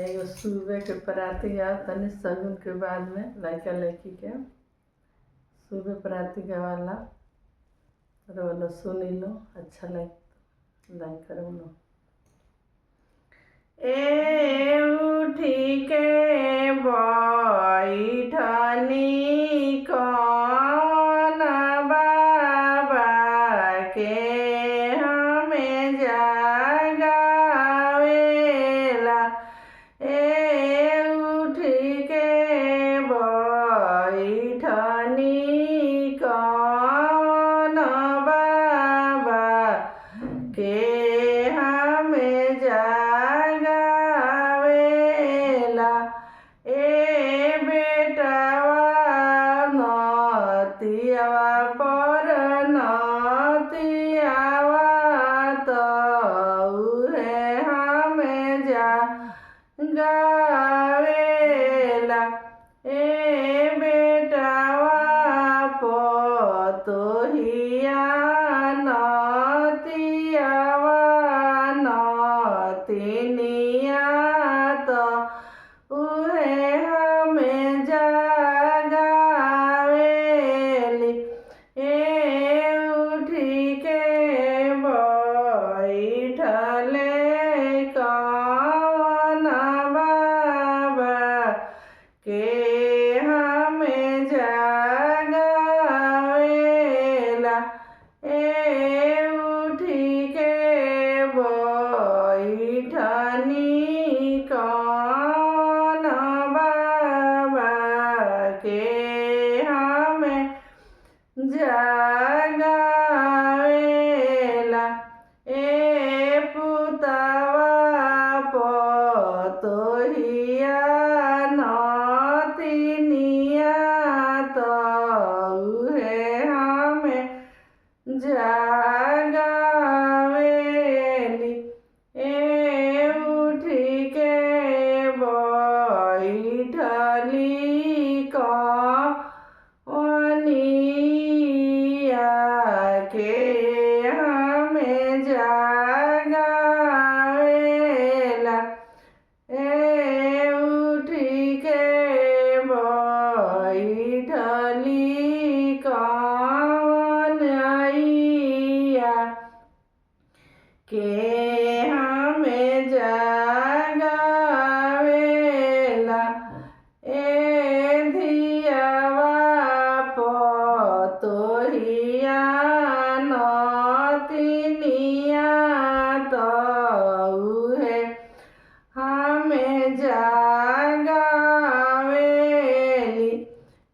एगो सुबह के पराती आ तनी सगुन के बाद में लड़का लड़की के सुबह पराती गवाला रोलो सुनी लो अच्छा लगे लाइक करो लो। ए उठी के बैठनी कौन बाबा के हमें जगावेला। ए उठी के बैठनी कौन बाबा के हमें जगावेला। ए बेटवा नतियावा पर नतियावा तो उहे हमें जगावेला। ए बेटवा पतोहिया नतियावा नतिनिया तो उहे हमें जगावेली। ए उठी के बैठले कौन बाबा के हमें जगावेला। ए उठी के बैठनी कौन बाबा के हमें जगावेला। ए पुतवा पतोहिया नतिनिया तो उहे हमें जगावेली। ए उठी के बैठली कौनिया के हमें जगावेला। ए उठी के बैठली कौनिया के हमें जगावेला। ए धियावा पतोहिया नतिनिया तो उहे हमें जगावेली।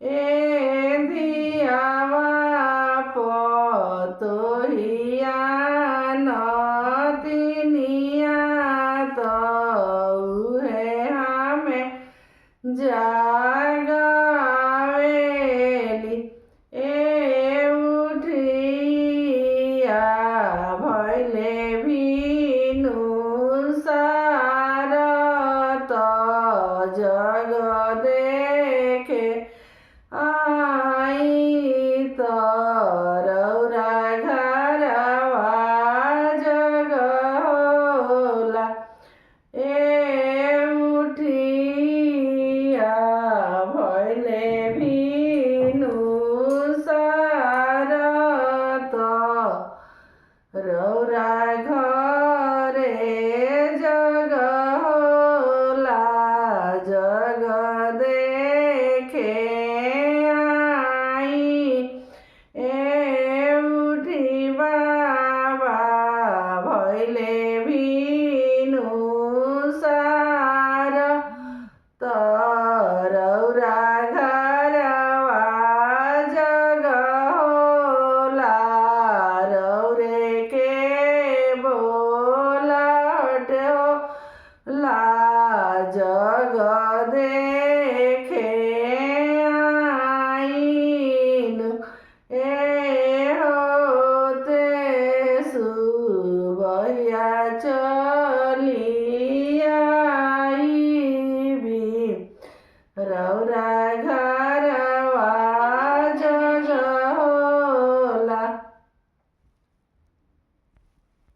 ए धियावा पतोहिया नतिनिया तो उहे हमें जगावेली। ए उठिया भइले भिनु सार तो